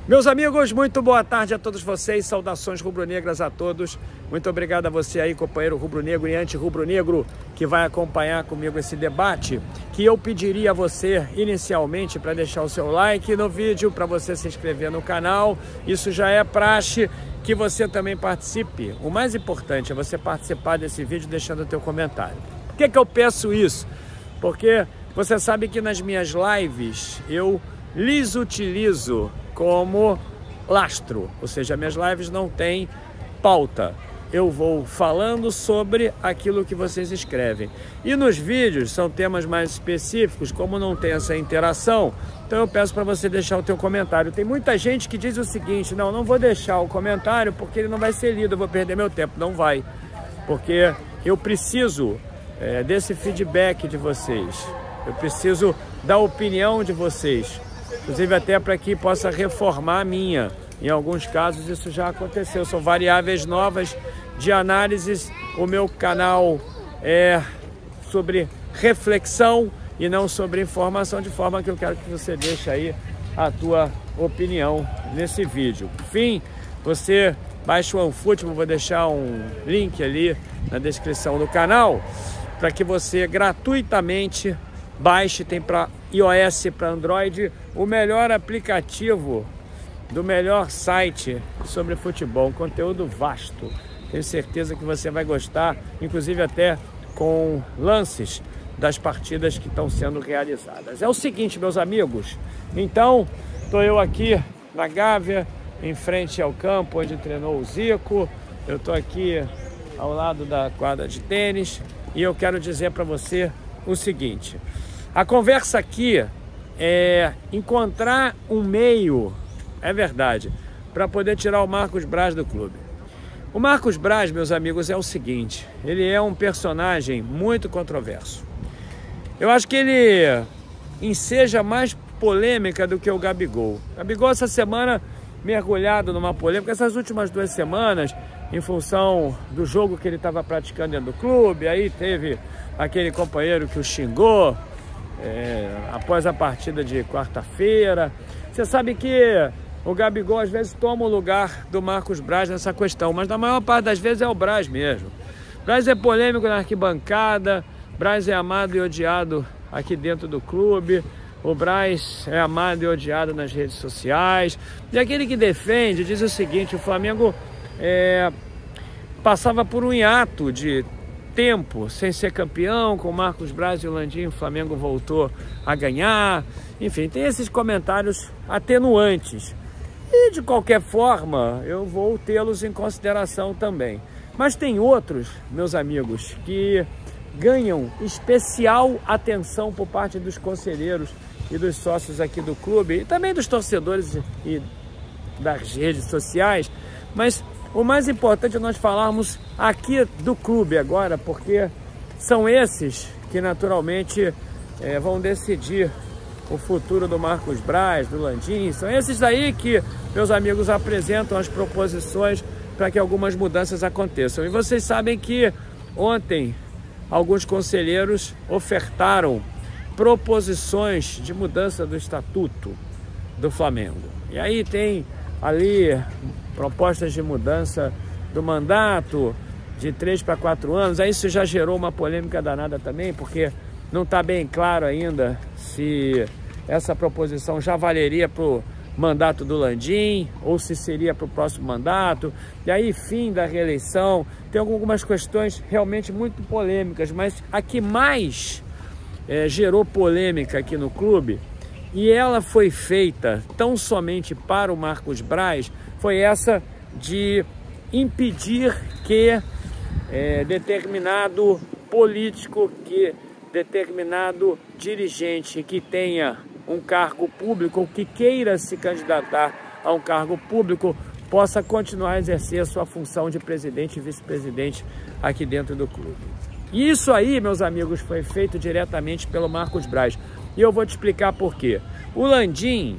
Meus amigos, muito boa tarde a todos vocês, saudações rubro-negras a todos. Muito obrigado a você aí, companheiro rubro-negro e anti-rubro-negro, que vai acompanhar comigo esse debate, que eu pediria a você inicialmente para deixar o seu like no vídeo, para você se inscrever no canal. Isso já é praxe, que você também participe. O mais importante é você participar desse vídeo deixando o teu comentário. Por que eu peço isso? Porque você sabe que nas minhas lives eu lhes utilizo como lastro, ou seja, minhas lives não têm pauta. Eu vou falando sobre aquilo que vocês escrevem. E nos vídeos são temas mais específicos, como não tem essa interação, então eu peço para você deixar o teu comentário. Tem muita gente que diz o seguinte: não vou deixar o comentário porque ele não vai ser lido, eu vou perder meu tempo. Não vai, porque eu preciso desse feedback de vocês, eu preciso da opinião de vocês, inclusive até para que possa reformar a minha. Em alguns casos isso já aconteceu, são variáveis novas de análises. O meu canal é sobre reflexão e não sobre informação, de forma que eu quero que você deixe aí a tua opinião nesse vídeo. Por fim, você baixa o OneFootball, vou deixar um link ali na descrição do canal, para que você gratuitamente baixe. Tem para iOS e para Android o melhor aplicativo do melhor site sobre futebol, um conteúdo vasto. Tenho certeza que você vai gostar, inclusive até com lances das partidas que estão sendo realizadas. É o seguinte, meus amigos, então estou eu aqui na Gávea, em frente ao campo onde treinou o Zico. Eu estou aqui ao lado da quadra de tênis e eu quero dizer para você o seguinte: a conversa aqui é encontrar um meio, é verdade, para poder tirar o Marcos Braz do clube. O Marcos Braz, meus amigos, é o seguinte: ele é um personagem muito controverso. Eu acho que ele enseja mais polêmica do que o Gabigol. O Gabigol essa semana mergulhado numa polêmica, essas últimas 2 semanas, em função do jogo que ele estava praticando dentro do clube. Aí teve aquele companheiro que o xingou após a partida de quarta-feira. Você sabe que o Gabigol às vezes toma o lugar do Marcos Braz nessa questão, mas na maior parte das vezes é o Braz mesmo. Braz é polêmico na arquibancada, Braz é amado e odiado aqui dentro do clube, o Braz é amado e odiado nas redes sociais. E aquele que defende diz o seguinte: o Flamengo passava por um hiato de tempo sem ser campeão, com o Marcos Braz e o Landim, o Flamengo voltou a ganhar. Enfim, tem esses comentários atenuantes. E de qualquer forma, eu vou tê-los em consideração também. Mas tem outros, meus amigos, que ganham especial atenção por parte dos conselheiros e dos sócios aqui do clube, e também dos torcedores e das redes sociais. Mas o mais importante é nós falarmos aqui do clube agora, porque são esses que naturalmente vão decidir o futuro do Marcos Braz, do Landim. São esses aí que, meus amigos, apresentam as proposições para que algumas mudanças aconteçam. E vocês sabem que ontem alguns conselheiros ofertaram proposições de mudança do estatuto do Flamengo. E aí tem ali propostas de mudança do mandato de 3 para 4 anos. Aí isso já gerou uma polêmica danada também, porque não está bem claro ainda se essa proposição já valeria para o mandato do Landim ou se seria para o próximo mandato. E aí, fim da reeleição, tem algumas questões realmente muito polêmicas, mas a que mais gerou polêmica aqui no clube, e ela foi feita tão somente para o Marcos Braz, foi essa de impedir que determinado político, que determinado dirigente que tenha um cargo público ou que queira se candidatar a um cargo público possa continuar a exercer a sua função de presidente e vice-presidente aqui dentro do clube. E isso aí, meus amigos, foi feito diretamente pelo Marcos Braz. E eu vou te explicar por quê. O Landim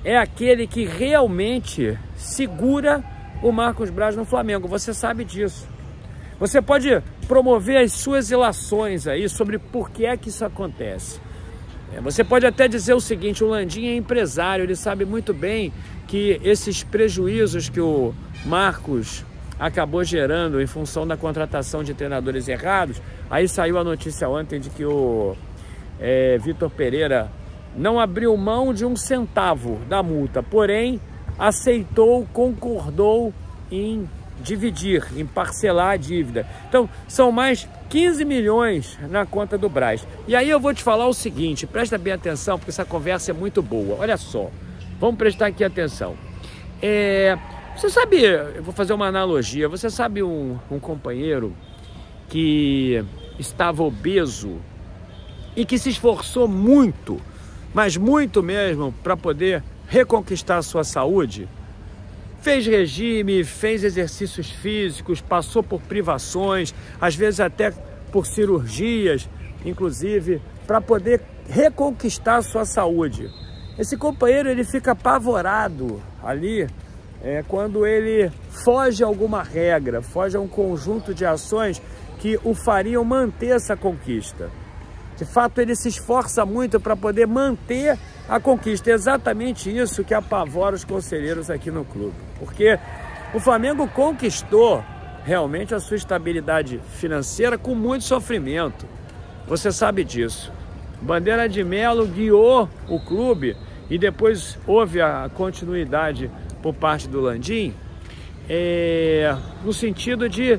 é aquele que realmente segura o Marcos Braz no Flamengo. Você sabe disso. Você pode promover as suas ilações aí sobre por que é que isso acontece. Você pode até dizer o seguinte, o Landim é empresário, ele sabe muito bem que esses prejuízos que o Marcos acabou gerando em função da contratação de treinadores errados, aí saiu a notícia ontem de que o Vitor Pereira não abriu mão de 1 centavo da multa, porém aceitou, concordou em dividir, em parcelar a dívida. Então, são mais 15 milhões na conta do Braz. E aí eu vou te falar o seguinte, presta bem atenção, porque essa conversa é muito boa. Olha só, vamos prestar aqui atenção. Você sabe, eu vou fazer uma analogia, você sabe um companheiro que estava obeso e que se esforçou muito, mas muito mesmo, para poder reconquistar a sua saúde? Fez regime, fez exercícios físicos, passou por privações, às vezes até por cirurgias, inclusive, para poder reconquistar a sua saúde. Esse companheiro, ele fica apavorado ali quando ele foge a alguma regra, foge a um conjunto de ações que o fariam manter essa conquista. De fato, ele se esforça muito para poder manter a conquista. É exatamente isso que apavora os conselheiros aqui no clube. Porque o Flamengo conquistou realmente a sua estabilidade financeira com muito sofrimento. Você sabe disso. Bandeira de Melo guiou o clube e depois houve a continuidade por parte do Landim, no sentido de,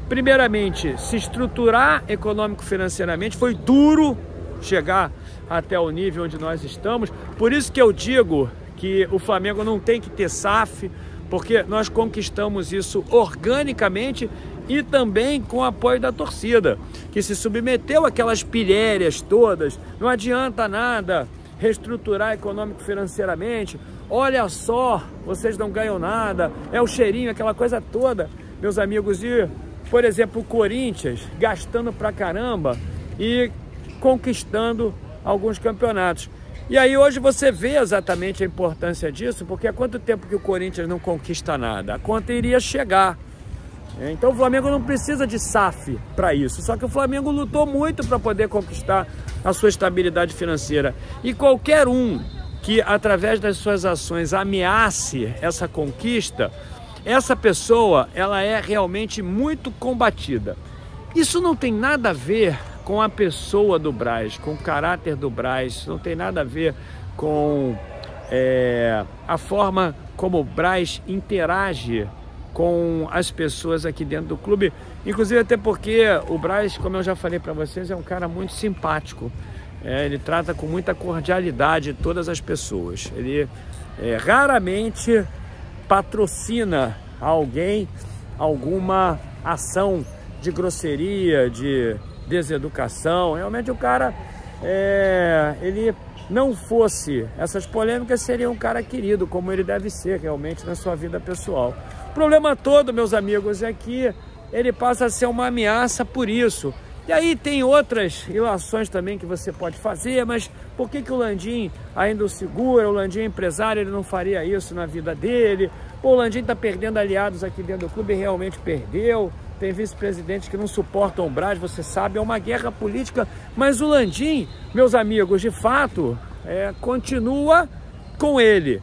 primeiramente, se estruturar econômico-financeiramente. Foi duro chegar até o nível onde nós estamos. Por isso que eu digo que o Flamengo não tem que ter SAF, porque nós conquistamos isso organicamente e também com o apoio da torcida, que se submeteu àquelas pilhérias todas. Não adianta nada reestruturar econômico-financeiramente. Olha só, vocês não ganham nada, é o cheirinho, aquela coisa toda, meus amigos. E, por exemplo, o Corinthians gastando pra caramba e conquistando alguns campeonatos. E aí hoje você vê exatamente a importância disso, porque há quanto tempo que o Corinthians não conquista nada? A conta iria chegar. Então o Flamengo não precisa de SAF para isso, só que o Flamengo lutou muito para poder conquistar a sua estabilidade financeira. E qualquer um que, através das suas ações, ameace essa conquista, essa pessoa, ela é realmente muito combatida. Isso não tem nada a ver com a pessoa do Braz, com o caráter do Braz, não tem nada a ver com a forma como o Braz interage com as pessoas aqui dentro do clube, inclusive até porque o Braz, como eu já falei para vocês, é um cara muito simpático. Ele trata com muita cordialidade todas as pessoas. Ele raramente patrocina a alguém alguma ação de grosseria, de deseducação. Realmente o cara, ele não fosse essas polêmicas, seria um cara querido, como ele deve ser realmente na sua vida pessoal. O problema todo, meus amigos, é que ele passa a ser uma ameaça por isso. E aí tem outras ilações também que você pode fazer, mas por que o Landim ainda o segura? O Landim é empresário, ele não faria isso na vida dele. Pô, o Landim está perdendo aliados aqui dentro do clube, e realmente perdeu. Tem vice-presidentes que não suportam o Braz, você sabe, é uma guerra política. Mas o Landim, meus amigos, de fato, continua com ele.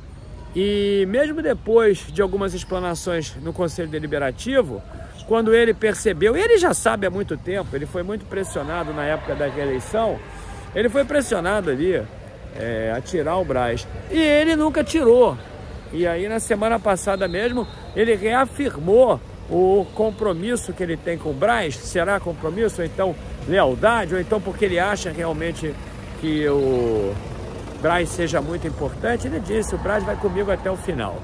E mesmo depois de algumas explanações no Conselho Deliberativo, quando ele percebeu, ele já sabe há muito tempo, ele foi muito pressionado na época da reeleição, ele foi pressionado ali a tirar o Braz, e ele nunca tirou. E aí na semana passada mesmo, ele reafirmou o compromisso que ele tem com o Braz. Será compromisso, ou então lealdade, ou então porque ele acha realmente que o Braz seja muito importante? Ele disse, o Braz vai comigo até o final.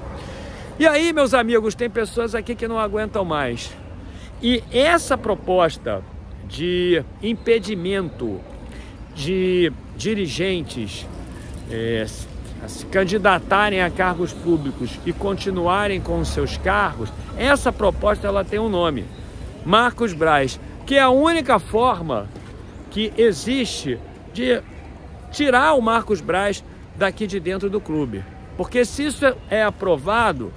E aí, meus amigos, tem pessoas aqui que não aguentam mais. E essa proposta de impedimento de dirigentes se candidatarem a cargos públicos e continuarem com os seus cargos, essa proposta ela tem um nome, Marcos Braz, que é a única forma que existe de tirar o Marcos Braz daqui de dentro do clube. Porque se isso é aprovado,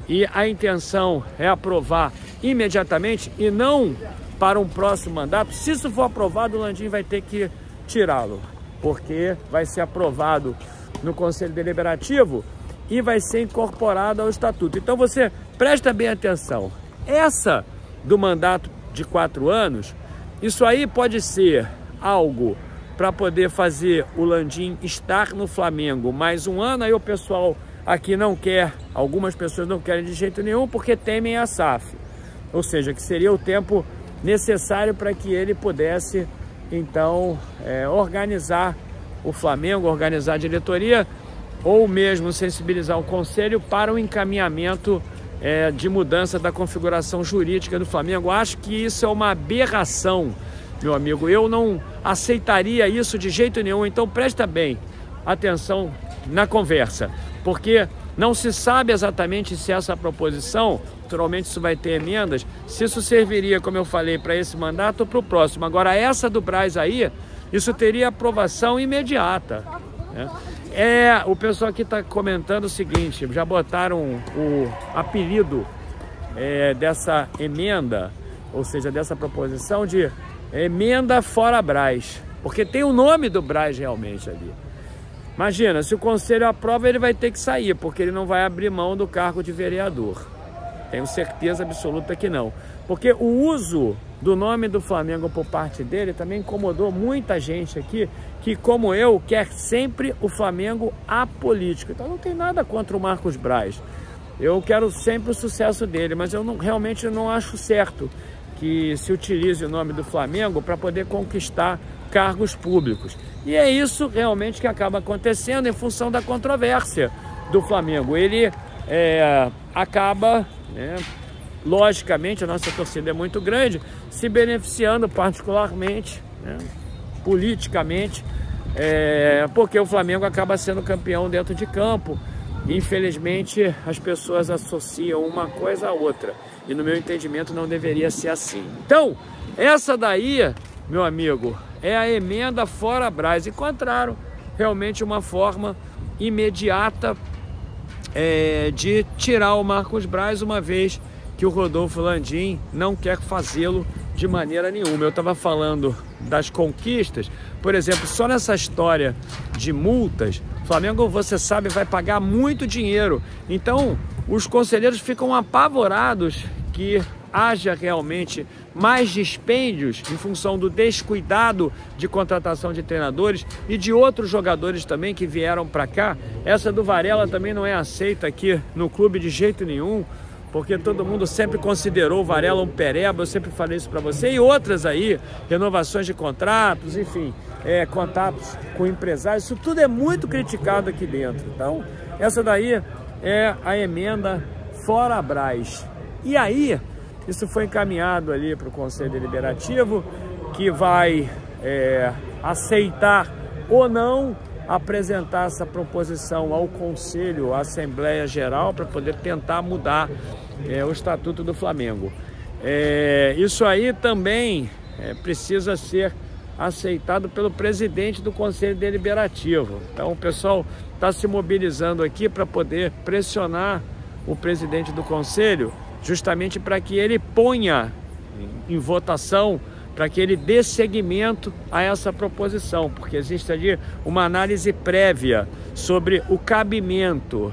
e a intenção é aprovar imediatamente e não para um próximo mandato, se isso for aprovado, o Landim vai ter que tirá-lo. porque vai ser aprovado no Conselho Deliberativo e vai ser incorporado ao Estatuto. Então você presta bem atenção. Essa do mandato de 4 anos, isso aí pode ser algo para poder fazer o Landim estar no Flamengo mais um ano. Aí o pessoal aqui não quer, algumas pessoas não querem de jeito nenhum porque temem a SAF. Ou seja, que seria o tempo necessário para que ele pudesse, então, organizar o Flamengo, organizar a diretoria, ou mesmo sensibilizar o Conselho para o encaminhamento de mudança da configuração jurídica do Flamengo. Acho que isso é uma aberração, meu amigo. Eu não aceitaria isso de jeito nenhum. Então presta bem atenção na conversa, porque não se sabe exatamente se essa proposição, naturalmente isso vai ter emendas, se isso serviria, como eu falei, para esse mandato ou para o próximo. Agora essa do Braz aí, isso teria aprovação imediata, né? O pessoal aqui está comentando o seguinte, já botaram o apelido dessa emenda, ou seja, dessa proposição de emenda fora Braz, porque tem o nome do Braz realmente ali. Imagina, se o Conselho aprova, ele vai ter que sair, porque ele não vai abrir mão do cargo de vereador. Tenho certeza absoluta que não. Porque o uso do nome do Flamengo por parte dele também incomodou muita gente aqui, que, como eu, quer sempre o Flamengo apolítico. Então não tem nada contra o Marcos Braz. Eu quero sempre o sucesso dele, mas eu realmente não acho certo que se utilize o nome do Flamengo para poder conquistar cargos públicos. E é isso realmente que acaba acontecendo em função da controvérsia do Flamengo. Ele acaba, logicamente, a nossa torcida é muito grande, se beneficiando particularmente, politicamente, porque o Flamengo acaba sendo campeão dentro de campo. Infelizmente, as pessoas associam uma coisa a outra. E no meu entendimento não deveria ser assim. Então, essa daí, meu amigo, é a emenda fora Braz. Encontraram realmente uma forma imediata de tirar o Marcos Braz, uma vez que o Rodolfo Landim não quer fazê-lo de maneira nenhuma. Eu estava falando das conquistas, por exemplo, só nessa história de multas, o Flamengo, você sabe, vai pagar muito dinheiro. Então, os conselheiros ficam apavorados que haja realmente mais dispêndios em função do descuidado de contratação de treinadores e de outros jogadores também que vieram para cá. Essa do Varela também não é aceita aqui no clube de jeito nenhum, porque todo mundo sempre considerou o Varela um pereba, eu sempre falei isso para você, e outras aí, renovações de contratos, enfim, contatos com empresários, isso tudo é muito criticado aqui dentro. Então, essa daí é a emenda fora Braz. E aí, isso foi encaminhado ali para o Conselho Deliberativo, que vai aceitar ou não apresentar essa proposição ao Conselho, à Assembleia Geral, para poder tentar mudar o Estatuto do Flamengo. Isso aí também precisa ser aceitado pelo presidente do Conselho Deliberativo. Então o pessoal está se mobilizando aqui para poder pressionar o presidente do Conselho, justamente para que ele ponha em votação, para que ele dê seguimento a essa proposição, porque existe ali uma análise prévia sobre o cabimento,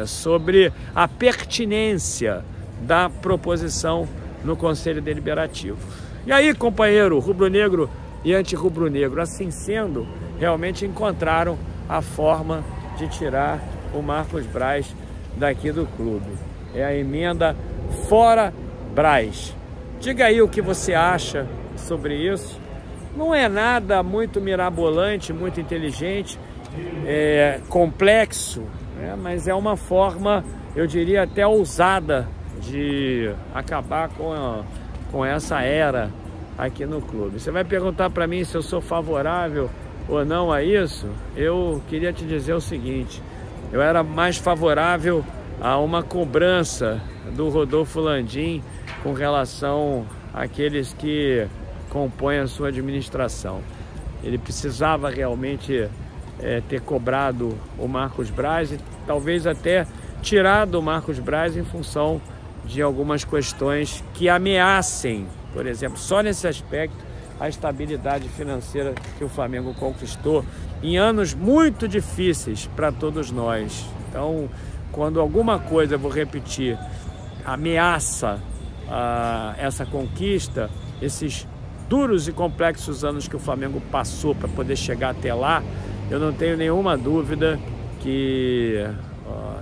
sobre a pertinência da proposição no Conselho Deliberativo. E aí, companheiro rubro-negro e anti-rubro-negro, assim sendo, realmente encontraram a forma de tirar o Marcos Braz daqui do clube. É a emenda fora Braz. Diga aí o que você acha sobre isso. Não é nada muito mirabolante, muito inteligente, complexo, mas é uma forma, eu diria até ousada, de acabar com essa era aqui no clube. Você vai perguntar para mim se eu sou favorável ou não a isso? Eu queria te dizer o seguinte: eu era mais favorável a uma cobrança do Rodolfo Landim com relação àqueles que compõem a sua administração. Ele precisava realmente ter cobrado o Marcos Braz e talvez até tirado o Marcos Braz em função de algumas questões que ameacem, por exemplo, só nesse aspecto, a estabilidade financeira que o Flamengo conquistou em anos muito difíceis para todos nós. Então, quando alguma coisa, eu vou repetir, ameaça essa conquista, esses duros e complexos anos que o Flamengo passou para poder chegar até lá, eu não tenho nenhuma dúvida que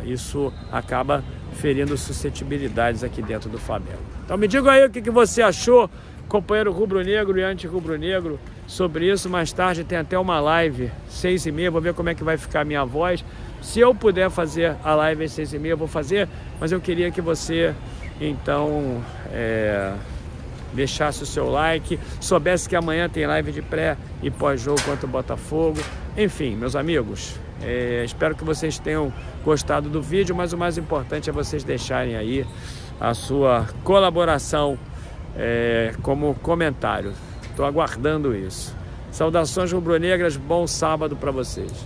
isso acaba ferindo suscetibilidades aqui dentro do Flamengo. Então me diga aí o que você achou, companheiro rubro-negro e anti-rubro-negro, sobre isso. Mais tarde tem até uma live 6h30, vou ver como é que vai ficar a minha voz. Se eu puder fazer a live às 6h30, eu vou fazer, mas eu queria que você, então, deixasse o seu like, soubesse que amanhã tem live de pré e pós-jogo contra o Botafogo. Enfim, meus amigos, espero que vocês tenham gostado do vídeo, mas o mais importante é vocês deixarem aí a sua colaboração como comentário. Estou aguardando isso. Saudações rubro-negras, bom sábado para vocês.